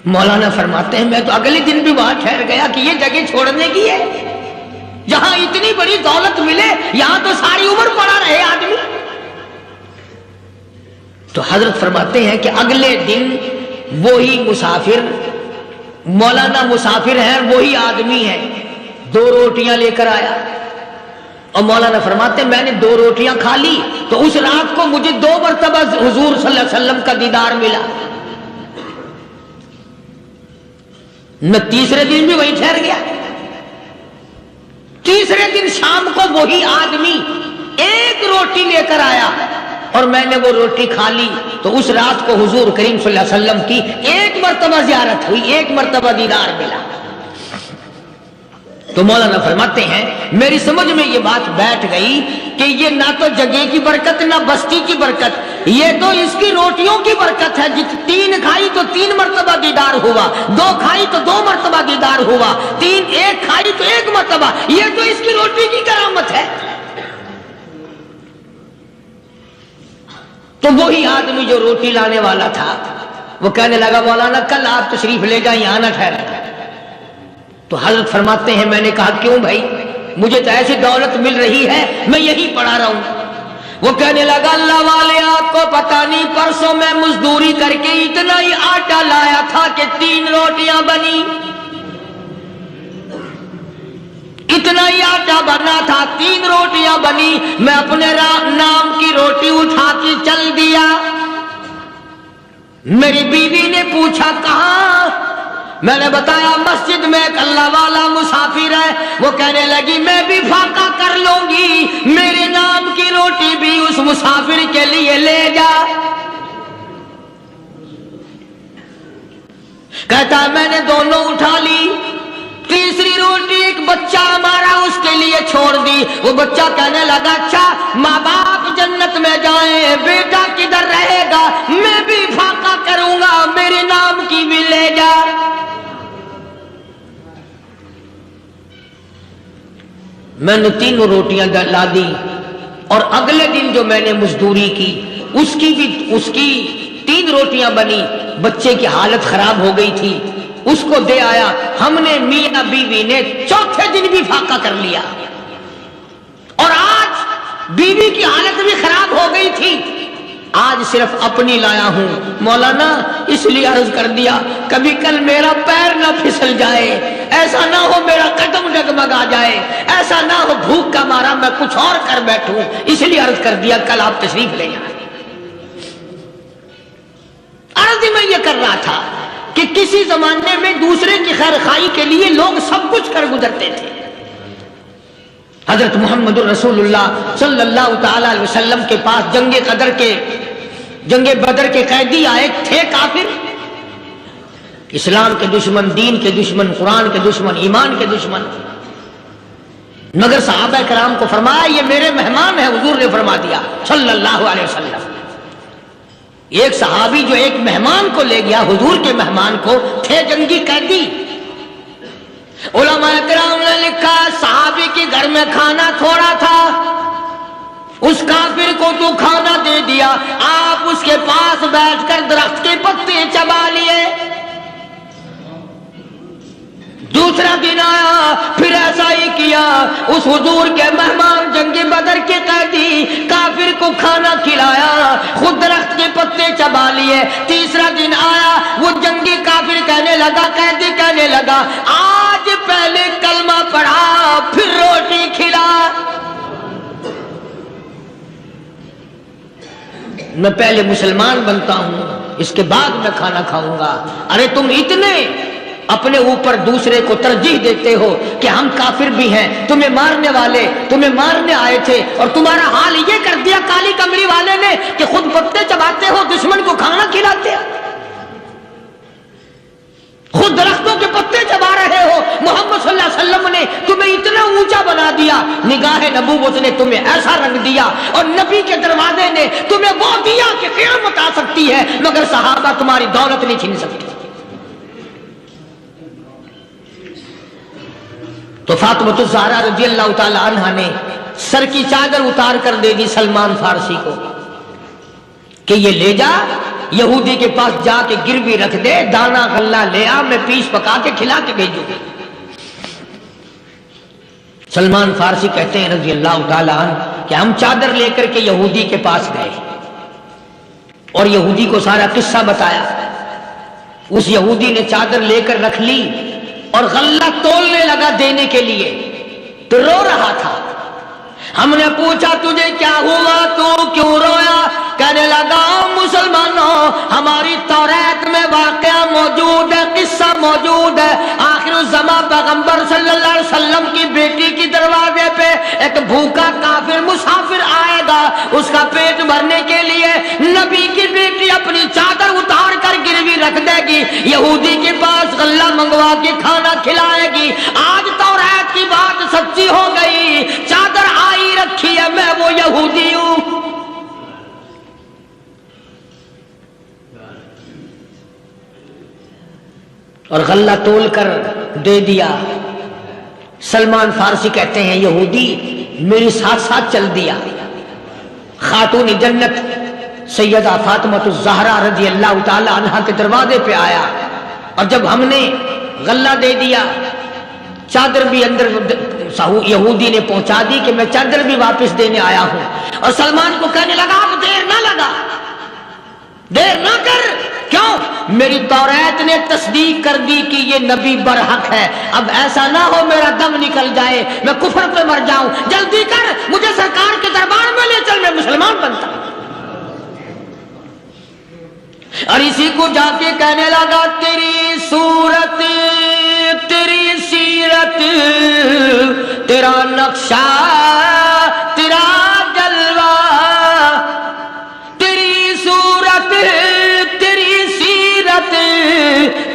مولانا فرماتے ہیں میں تو اگلے دن بھی وہاں ٹھہر گیا کہ یہ جگہ چھوڑنے کی ہے، جہاں اتنی بڑی دولت ملے یہاں تو ساری عمر پڑا رہے آدمی۔ تو حضرت فرماتے ہیں کہ اگلے دن وہی مسافر، مولانا مسافر ہیں، وہی آدمی ہے، 2 روٹیاں لے کر آیا اور مولانا فرماتے ہیں میں نے 2 روٹیاں کھا لی تو اس رات کو مجھے 2 مرتبہ حضور صلی اللہ علیہ وسلم کا دیدار ملا۔ میں تیسرے دن بھی وہی ٹھہر گیا، تیسرے دن شام کو وہی آدمی 1 روٹی لے کر آیا اور میں نے وہ روٹی کھا لی تو اس رات کو حضور کریم صلی اللہ علیہ وسلم کی 1 مرتبہ زیارت ہوئی، 1 مرتبہ دیدار ملا۔ تو مولانا فرماتے ہیں میری سمجھ میں یہ بات بیٹھ گئی کہ یہ نہ تو جگہ کی برکت نہ بستی کی برکت، یہ تو اس کی روٹیوں کی برکت ہے۔ 3 کھائی تو 3 مرتبہ دیدار ہوا، 2 کھائی تو 2 مرتبہ دیدار ہوا، 1 کھائی تو 1 مرتبہ، یہ تو اس کی روٹی کی کرامت ہے۔ تو وہی آدمی جو روٹی لانے والا تھا وہ کہنے لگا مولانا کل آپ تشریف لے جائیں، یہاں نہ ٹھہرے۔ تو حضرت فرماتے ہیں میں نے کہا کیوں بھائی؟ مجھے تو ایسی دولت مل رہی ہے میں یہی پڑھا رہا ہوں. وہ کہنے لگا اللہ والے آپ کو پتہ نہیں پرسوں میں مزدوری کر کے اتنا ہی آٹا لایا تھا کہ 3 روٹیاں بنی. اتنا ہی آٹا بنا تھا 3 روٹیاں بنی. میں اپنے نام کی روٹی اٹھا کے چل دیا. میری بیوی نے پوچھا کہاں؟ میں نے بتایا مسجد میں ایک اللہ والا مسافر ہے. وہ کہنے لگی میں بھی فاقہ کر لوں گی, میرے نام کی روٹی بھی اس مسافر کے لیے لے جا. کہتا میں نے دونوں اٹھا لی. تیسری روٹی ایک بچہ ہمارا اس کے لیے چھوڑ دی. وہ بچہ کہنے لگا اچھا ماں باپ جنت میں جائیں, بیٹا کدھر رہے گا؟ میں بھی فاقہ کروں گا, میرے نام کی بھی لے جا. میں نے 3 روٹیاں لا دی اور اگلے دن جو میں نے مزدوری کی اس کی 3 روٹیاں بنی. بچے کی حالت خراب ہو گئی تھی, اس کو دے آیا. ہم نے میاں بیوی نے چوتھے دن بھی فاقہ کر لیا. اور آج بیوی کی حالت بھی خراب ہو گئی تھی, آج صرف اپنی لایا ہوں. مولانا اس لیے عرض کر دیا کبھی کل میرا پیر نہ پھسل جائے, ایسا نہ ہو میرا قدم ڈگمگا جائے, ایسا نہ ہو بھوک کا مارا میں کچھ اور کر بیٹھوں, اس لیے عرض کر دیا کل آپ تشریف لے جائیں. عرض میں یہ کر رہا تھا کہ کسی زمانے میں دوسرے کی خیر خواہی کے لیے لوگ سب کچھ کر گزرتے تھے. حضرت محمد رسول اللہ صلی اللہ تعالی علیہ وسلم کے پاس جنگ بدر کے قیدی آئے تھے کافر, اسلام کے دشمن, دین کے دشمن, قرآن کے دشمن, ایمان کے دشمن. مگر صحابہ کرام کو فرمایا یہ میرے مہمان ہیں. حضور نے فرما دیا صلی اللہ علیہ وسلم. ایک صحابی جو ایک مہمان کو لے گیا, حضور کے مہمان کو, تھے جنگی قیدی. علماء کرام نے لکھا صحابی کے گھر میں کھانا تھوڑا تھا, اس کافر کو تو کھانا دے دیا, آپ اس کے پاس بیٹھ کر درخت کے پتے چبا لیے. دوسرا دن آیا پھر ایسا ہی کیا, اس حضور کے مہمان جنگ بدر کے قیدی کافر کو کھانا کھلایا, خود درخت کے پتے چبا لیے. تیسرا دن آیا وہ جنگی کافر کہنے لگا, قیدی کہنے لگا آج پہلے کلمہ پڑھا پھر روٹی کھلا. میں پہلے مسلمان بنتا ہوں اس کے بعد میں کھانا کھاؤں گا. ارے تم اتنے اپنے اوپر دوسرے کو ترجیح دیتے ہو کہ ہم کافر بھی ہیں, تمہیں مارنے والے تمہیں مارنے آئے تھے اور تمہارا حال یہ کر دیا کالی کمری والے نے کہ خود پتے چباتے ہو, دشمن کو کھانا کھلاتے ہو, خود درختوں کے پتے چبا رہے ہو. محمد صلی اللہ علیہ وسلم نے تمہیں اتنا اونچا بنا دیا, نگاہ نبوت نے تمہیں ایسا رنگ دیا, اور نبی کے دروازے نے تمہیں وہ دیا کہ قیامت آ سکتی ہے مگر صحابہ تمہاری دولت نہیں چھین سکتے. تو فاطمہ الزہرا رضی اللہ تعالی عنہا نے سر کی چادر اتار کر دے دی سلمان فارسی کو کہ یہ لے جا, یہودی کے پاس جا کے گروی رکھ دے, دانا غلہ لے آ, میں پیس پکا کے کھلا کے بھیجوں. سلمان فارسی کہتے ہیں رضی اللہ تعالی عنہ کہ ہم چادر لے کر کے یہودی کے پاس گئے اور یہودی کو سارا قصہ بتایا. اس یہودی نے چادر لے کر رکھ لی اور غلہ تولنے لگا دینے کے لیے, تو رو رہا تھا. ہم نے پوچھا تجھے کیا ہوا, تو کیوں رویا؟ کہنے لگا مسلمانوں ہماری توریت میں واقعہ موجود ہے, قصہ موجود ہے. آخر الزمان پیغمبر صلی اللہ علیہ وسلم کی بیٹی کی دروازے پہ ایک بھوکا کافر مسافر آئے گا, اس کا پیٹ بھرنے کے لیے نبی کی بیٹی اپنی چادر اتار کر گروی رکھ دے گی, یہودی کے پاس غلہ منگوا کے کھانا کھلائے گی. آج توریت کی بات سچی ہو گئی, چادر آئی رکھی ہے, میں وہ یہودی ہوں. اور غلہ تول کر دے دیا. سلمان فارسی کہتے ہیں یہودی میرے ساتھ ساتھ چل دیا. خاتون جنت سیدہ فاطمہ الزہرا رضی اللہ تعالی عنہا کے دروازے پہ آیا, اور جب ہم نے غلہ دے دیا, چادر بھی اندر یہودی نے پہنچا دی کہ میں چادر بھی واپس دینے آیا ہوں، اور سلمان کو کہنے لگا اب دیر نہ لگا، دیر نہ کر، کیوں؟ میری توریت نے تصدیق کر دی کہ یہ نبی برحق ہے، اب ایسا نہ ہو میرا دم نکل جائے، میں کفر پہ مر جاؤں، جلدی کر، مجھے سرکار کے دربار میں لے چل، میں مسلمان بنتا ہوں۔ اور اسی کو جا کے کہنے لگا تیری صورت، تیری سیرت، تیرا نقشہ، تیرا جلوہ، تیری صورت، تیری سیرت،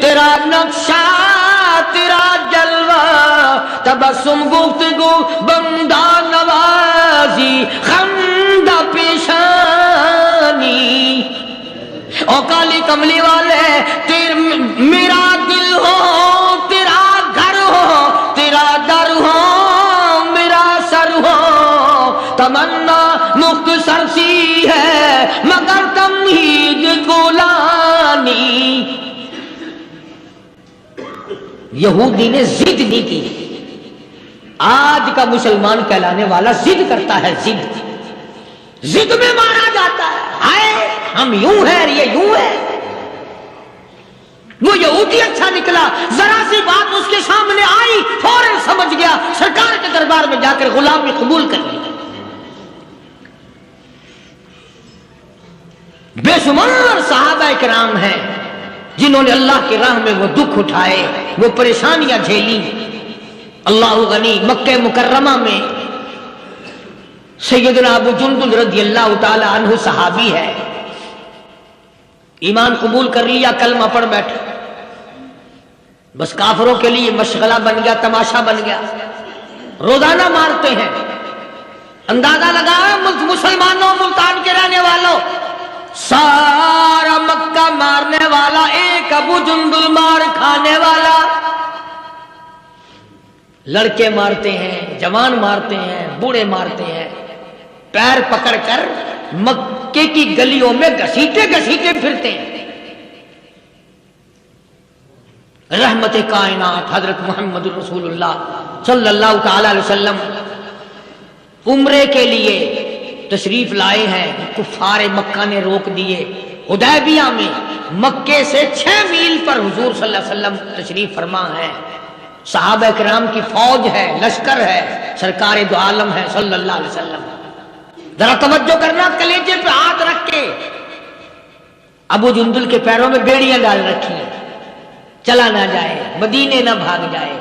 تیرا نقشہ، تیرا جلوہ، تبسم گفتگو بندہ نوازی خندہ پیشانی، او کالی کملی والے میرا دل ہو، تیرا گھر ہو، تیرا در ہو، میرا سر ہو، تمنا مختصر سی ہے مگر تمہید گولانی۔ یہودی نے ضد نہیں کی، آج کا مسلمان کہلانے والا ضد کرتا ہے، ضد میں مارا جاتا ہے، ہائے ہم یوں ہیں، یہ یوں ہے۔ وہ یہودی اچھا نکلا، ذرا سی بات اس کے سامنے آئی فوراً سمجھ گیا، سرکار کے دربار میں جا کر غلامی قبول کر لی۔ بے شمار صحابہ کرام ہیں جنہوں نے اللہ کی راہ میں وہ دکھ اٹھائے، وہ پریشانیاں جھیلی۔ اللہ غنی، مکہ مکرمہ میں سیدنا ابو جندل رضی اللہ تعالی عنہ صحابی ہے، ایمان قبول کر لیا، کلمہ پڑھ بیٹھا، بس کافروں کے لیے مشغلہ بن گیا، تماشا بن گیا، روزانہ مارتے ہیں۔ اندازہ لگا مسلمانوں، ملتان کے رہنے والوں، سارا مکہ مارنے والا ایک ابو جندل مار کھانے والا۔ لڑکے مارتے ہیں، جوان مارتے ہیں، بوڑھے مارتے ہیں، پیر پکڑ کر مکے کی گلیوں میں گھسیٹے گھسیٹے پھرتے ہیں۔ رحمت کائنات حضرت محمد رسول اللہ صلی اللہ تعالی علیہ وسلم عمرے کے لیے تشریف لائے ہیں، کفار مکہ نے روک دیے۔ حدیبیہ میں مکے سے 6 میل پر حضور صلی اللہ علیہ وسلم تشریف فرما ہے، صحابہ کرام کی فوج ہے، لشکر ہے، سرکار دو عالم ہے صلی اللہ علیہ وسلم۔ ذرا توجہ کرنا، کلیجے پہ ہاتھ رکھ کے ابو جندل کے پیروں میں بیڑیاں ڈال رکھی ہیں، چلا نہ جائے، مدینے نہ بھاگ جائے،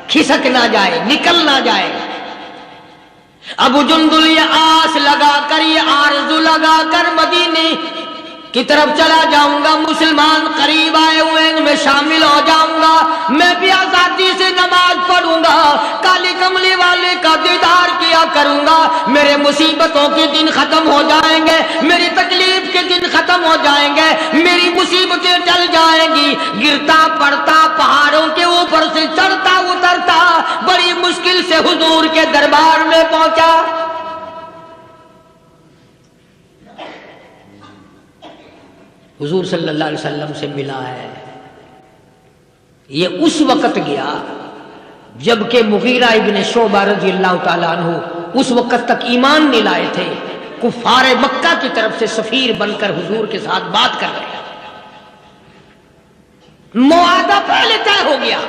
کھسک نہ جائے، نکل نہ جائے۔ ابو جندل یہ آس لگا کر، یہ آرزو لگا کر مدینے کی طرف چلا جاؤں گا، مسلمان قریب آئے ہوئے ان میں شامل ہو جاؤں گا، میں بھی آزادی سے نماز پڑھوں گا، کالی کملی والے کا دیدار کیا کروں گا، میرے مصیبتوں کے دن ختم ہو جائیں گے، میری تکلیف کے دن ختم ہو جائیں گے، میری مصیبتیں ٹل جائیں گی۔ گرتا پڑتا پہاڑوں کے اوپر سے چڑھتا اترتا بڑی مشکل سے حضور کے دربار میں پہنچا۔ حضور صلی اللہ علیہ وسلم سے ملا ہے۔ یہ اس وقت گیا جبکہ مغیرہ ابن شعبہ رضی اللہ تعالیٰ عنہ اس وقت تک ایمان نہیں لائے تھے، کفار مکہ کی طرف سے سفیر بن کر حضور کے ساتھ بات کر رہے ہیں۔ معاہدہ پہلے طے ہو گیا،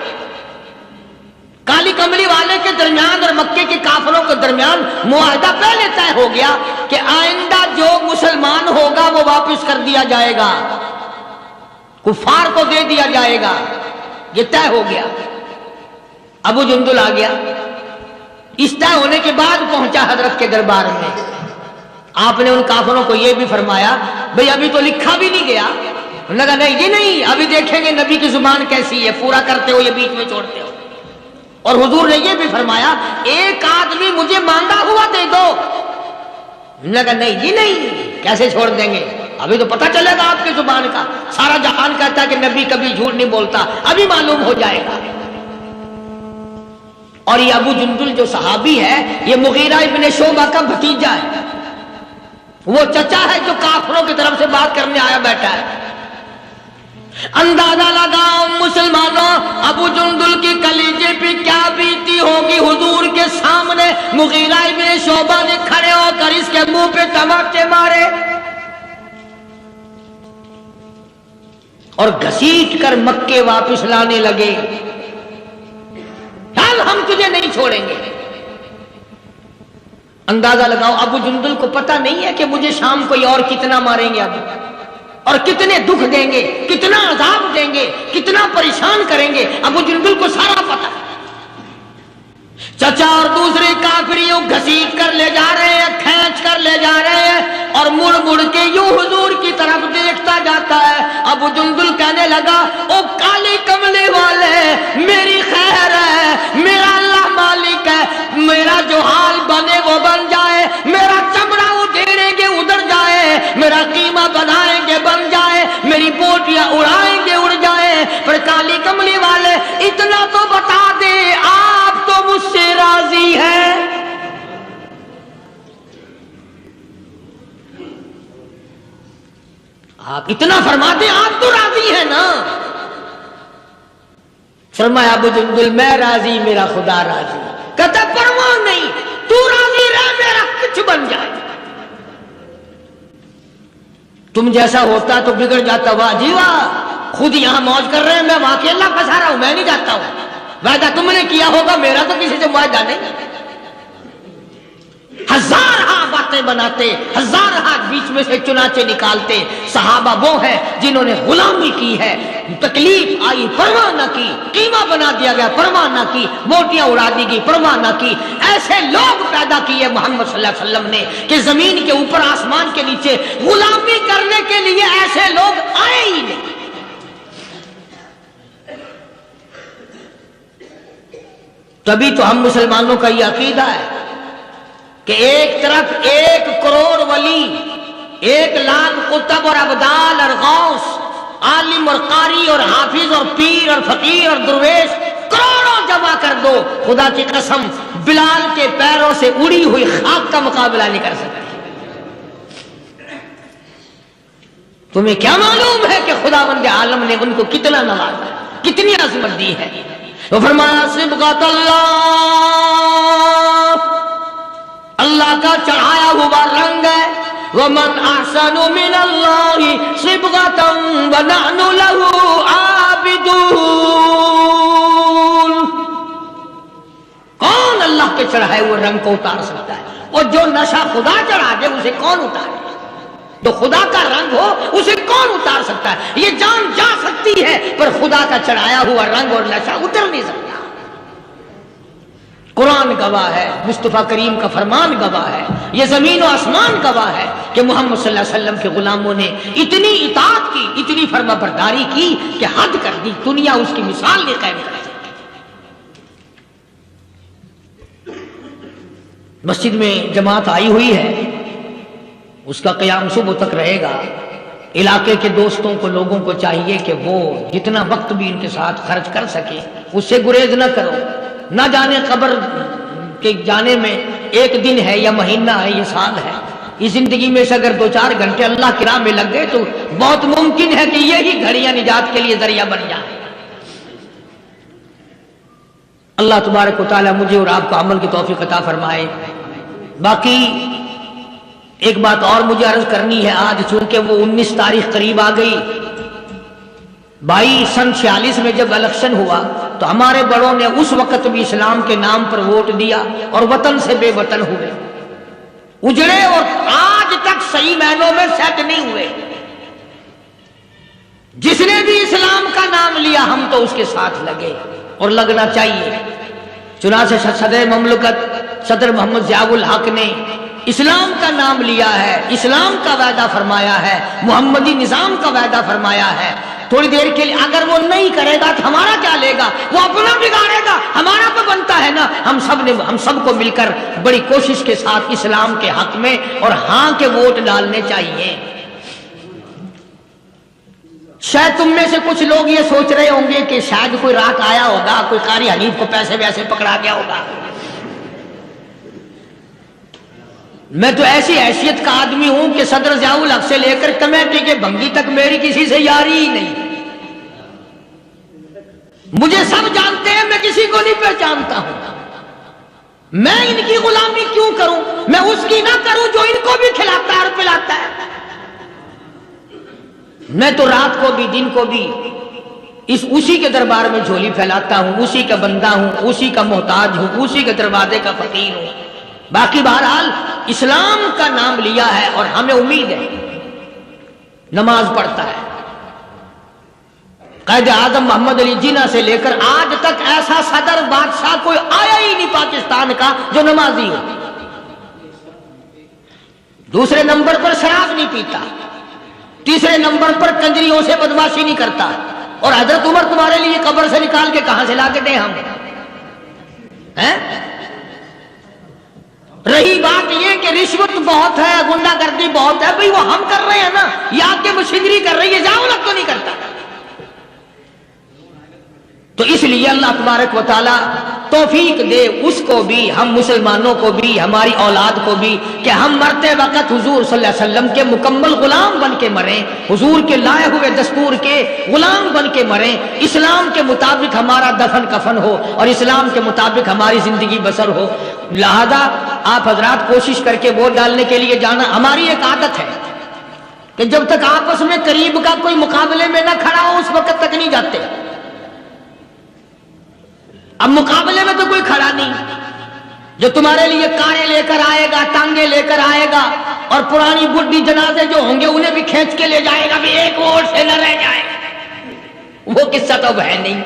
کالی کملی والے کے درمیان اور مکے کے کافروں کے درمیان معاہدہ پہلے طے ہو گیا کہ آئندہ جو مسلمان ہوگا وہ واپس کر دیا جائے گا، کفار کو دے دیا جائے گا، یہ طے ہو گیا۔ ابو جندل آ گیا، اس طے ہونے کے بعد پہنچا حضرت کے دربار میں۔ آپ نے ان کافروں کو یہ بھی فرمایا بھئی ابھی تو لکھا بھی نہیں گیا، انہوں نے کہا نہیں جی نہیں، ابھی دیکھیں گے نبی کی زبان کیسی ہے، پورا کرتے ہو یا بیچ میں چھوڑتے ہو۔ اور حضور نے یہ بھی فرمایا ایک آدمی مجھے مانگا ہوا دے دو، انہوں نے کہا نہیں جی نہیں، کیسے چھوڑ دیں گے، ابھی تو پتہ چلے گا آپ کی زبان کا، سارا جہان کہتا ہے کہ نبی کبھی جھوٹ نہیں بولتا، ابھی معلوم ہو جائے گا۔ اور یہ ابو جندل جو صحابی ہے یہ مغیرہ ابن شعبہ کا بھتیجا ہے، وہ چچا ہے جو کافروں کی طرف سے بات کرنے آیا بیٹھا ہے۔ اندازہ لگاؤ مسلمانوں ابو جندل کی کلیجے پہ کیا بیتی ہوگی حضور کے سامنے مغیرہ ابن شعبہ نے کھڑے ہو کر اس کے منہ پہ تماچے مارے اور گھسیٹ کر مکے واپس لانے لگے. چل ہم تجھے نہیں چھوڑیں گے. اندازہ لگاؤ ابو جندل کو پتہ نہیں ہے کہ مجھے شام کوئی اور کتنا ماریں گے اب اور کتنے دکھ دیں گے, کتنا عذاب دیں گے, کتنا پریشان کریں گے. ابو جندل کو سارا پتہ. چچا اور دوسرے کافریوں گھسیٹ کر لے جا رہے ہیں, کھینچ کر لے جا رہے ہیں اور مڑ مڑ کے یوں حضور کی طرف دیکھتا جاتا ہے. ابو جندل کہنے لگا او کالے کملے والے میری خیر ہے, میرا اللہ مالک ہے, میرا جو حال بنے وہ بن جائے, میرا چمڑا ادھیڑیں گے ادھر جائے, میرا قیمہ بنائیں گے بن جائے, میری بوٹیاں اڑائیں گے اڑ جائے, پر کالی کملی والے اتنا تو بتا دے آپ تو مجھ سے راضی ہے. آپ اتنا فرما دیں آپ تو راضی ہیں نا. فرمایا ابو جندل میں راضی میرا خدا راضی. کہتا پرواہ نہیں تو راضی رہ میرا کچھ بن جائے. تم جیسا ہوتا تو بگڑ جاتا. واہ جی واہ, خود یہاں موج کر رہے ہیں, میں وہاں کے اللہ پھنسا رہا ہوں, میں نہیں جاتا ہوں. وعدہ تم نے کیا ہوگا, میرا تو کسی سے معاہدہ نہیں. ہزار باتیں بناتے, ہزار بیچ میں سے چنانچہ نکالتے. صحابہ وہ ہیں جنہوں نے غلامی کی ہے, تکلیف آئی پرواہ نہ کی, قیمہ بنا دیا گیا پرواہ نہ کی, موٹیاں اڑا دی گئی پرواہ نہ کی. ایسے لوگ پیدا کیے محمد صلی اللہ علیہ وسلم نے کہ زمین کے اوپر آسمان کے نیچے غلامی کرنے کے لیے ایسے لوگ آئے ہی نہیں. تبھی تو ہم مسلمانوں کا یہ عقیدہ ہے کہ ایک طرف 1 کروڑ ولی, 1 لاکھ قطب اور ابدال اور غوث, عالم اور قاری اور حافظ اور پیر اور فقیر اور درویش کروڑوں جمع کر دو, خدا کی قسم بلال کے پیروں سے اڑی ہوئی خاک کا مقابلہ نہیں کر سکتے. تمہیں کیا معلوم ہے کہ خداوند عالم نے ان کو کتنا نوازا, کتنی عظمت دی ہے. تو فرمایا صبغۃ اللہ کا چڑھایا ہوا رنگ ہے. وَمَنْ أَحْسَنُ مِنَ اللَّهِ صِبْغَةً وَنَحْنُ لَهُ عَابِدُونَ. کون اللہ کے چڑھائے ہوئے رنگ کو اتار سکتا ہے؟ اور جو نشہ خدا چڑھا دے اسے کون اتارے؟ تو خدا کا رنگ ہو اسے کون اتار سکتا ہے؟ یہ جان جا سکتی ہے پر خدا کا چڑھایا ہوا رنگ اور نشہ اتر نہیں سکتا. قرآن گواہ ہے, مصطفیٰ کریم کا فرمان گواہ ہے, یہ زمین و آسمان گواہ ہے کہ محمد صلی اللہ علیہ وسلم کے غلاموں نے اتنی اطاعت کی, اتنی فرما برداری کی کہ حد کر دی. دنیا اس کی مثال نہیں قائم کر سکتی. مسجد میں جماعت آئی ہوئی ہے, اس کا قیام صبح تک رہے گا. علاقے کے دوستوں کو, لوگوں کو چاہیے کہ وہ جتنا وقت بھی ان کے ساتھ خرچ کر سکے اس سے گریز نہ کرو. نہ جانے قبر کے جانے میں 1 دن ہے یا مہینہ ہے یا سال ہے. اس زندگی میں سے اگر 2-4 گھنٹے اللہ کی راہ میں لگ گئے تو بہت ممکن ہے کہ یہی گھڑیاں نجات کے لیے ذریعہ بن جائیں. اللہ تبارک و تعالی مجھے اور آپ کو عمل کی توفیق عطا فرمائے. باقی ایک بات اور مجھے عرض کرنی ہے. آج چونکہ وہ 19 تاریخ قریب آ گئی, بھائی سن 46 میں جب الیکشن ہوا تو ہمارے بڑوں نے اس وقت بھی اسلام کے نام پر ووٹ دیا اور وطن سے بے وطن ہوئے, اجڑے اور آج تک صحیح معنوں میں سیٹ نہیں ہوئے. جس نے بھی اسلام کا نام لیا ہم تو اس کے ساتھ لگے اور لگنا چاہیے. چنانچہ صدر مملکت صدر محمد ضیاء الحق نے اسلام کا نام لیا ہے, اسلام کا وعدہ فرمایا ہے, محمدی نظام کا وعدہ فرمایا ہے. تھوڑی دیر کے لیے اگر وہ نہیں کرے گا تو ہمارا کیا لے گا؟ وہ اپنا بگاڑے گا, ہمارا تو بنتا ہے نا. ہم سب کو مل کر بڑی کوشش کے ساتھ اسلام کے حق میں اور ہاں کے ووٹ ڈالنے چاہیے. شاید تم میں سے کچھ لوگ یہ سوچ رہے ہوں گے کہ شاید کوئی رات آیا ہوگا, کوئی قاری حنیف کو پیسے ویسے پکڑا گیا ہوگا. میں تو ایسی حیثیت کا آدمی ہوں کہ صدر ضیاء الحق سے لے کر کمیٹی کے بھنگی تک میری کسی سے یاری ہی نہیں. مجھے سب جانتے ہیں، میں کسی کو نہیں پہچانتا ہوں، میں ان کی غلامی کیوں کروں؟ میں اس کی نہ کروں جو ان کو بھی کھلاتا ہے اور پلاتا ہے۔ میں تو رات کو بھی دن کو بھی اسی کے دربار میں جھولی پھیلاتا ہوں، اسی کا بندہ ہوں، اسی کا محتاج ہوں، اسی کے دروازے کا فقیر ہوں۔ باقی بہرحال اسلام کا نام لیا ہے اور ہمیں امید ہے، نماز پڑھتا ہے۔ قائد اعظم محمد علی جناح سے لے کر آج تک ایسا صدر بادشاہ کوئی آیا ہی نہیں پاکستان کا جو نمازی ہو۔ دوسرے نمبر پر شراب نہیں پیتا، تیسرے نمبر پر کنجریوں سے بدماشی نہیں کرتا، اور حضرت عمر تمہارے لیے قبر سے نکال کے کہاں سے لا کے دیں ہم؟ رہی بات یہ کہ رشوت بہت ہے، گنڈا گردی بہت ہے، بھئی وہ ہم کر رہے ہیں نا، یہ آپ کے مشینری کر رہی ہے، جاؤ لگ تو نہیں کرتا۔ تو اس لیے اللہ تبارک و تعالی توفیق دے اس کو بھی، ہم مسلمانوں کو بھی، ہماری اولاد کو بھی، کہ ہم مرتے وقت حضور صلی اللہ علیہ وسلم کے مکمل غلام بن کے مریں، حضور کے لائے ہوئے دستور کے غلام بن کے مریں، اسلام کے مطابق ہمارا دفن کفن ہو اور اسلام کے مطابق ہماری زندگی بسر ہو۔ لہذا آپ حضرات کوشش کر کے ووٹ ڈالنے کے لیے جانا۔ ہماری ایک عادت ہے کہ جب تک آپس میں قریب کا کوئی مقابلے میں نہ کھڑا ہو اس وقت تک نہیں جاتے۔ اب مقابلے میں تو کوئی کھڑا نہیں، جو تمہارے لیے کاریں لے کر آئے گا، ٹانگیں لے کر آئے گا، اور پرانی بڈھی جنازے جو ہوں گے انہیں بھی کھینچ کے لے جائے گا بھی ایک ووٹ سے نہ رہ جائے، وہ قصہ تو ہے نہیں۔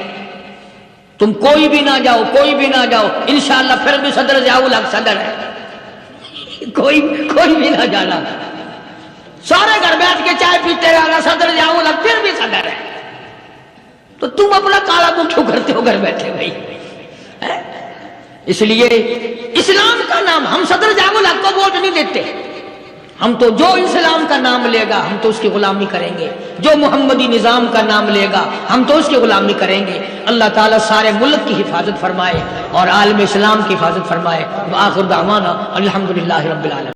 تم کوئی بھی نہ جاؤ، کوئی بھی نہ جاؤ، انشاءاللہ پھر بھی صدر ضیاء الحق صدر ہے، کوئی بھی نہ جانا، سارے گھر بیٹھ کے چائے پیتے رہنا، صدر ضیاء الحق پھر بھی صدر ہے۔ تو تم اپنا کالا منہ کیوں کرتے ہو گھر بیٹھے بھائی؟ اس لیے اسلام کا نام، ہم صدر ضیاء الحق کو ووٹ نہیں دیتے، ہم تو جو اسلام کا نام لے گا ہم تو اس کی غلامی کریں گے، جو محمدی نظام کا نام لے گا ہم تو اس کی غلامی کریں گے۔ اللہ تعالیٰ سارے ملک کی حفاظت فرمائے اور عالم اسلام کی حفاظت فرمائے۔ وآخر دعوانا الحمدللہ رب العالمین۔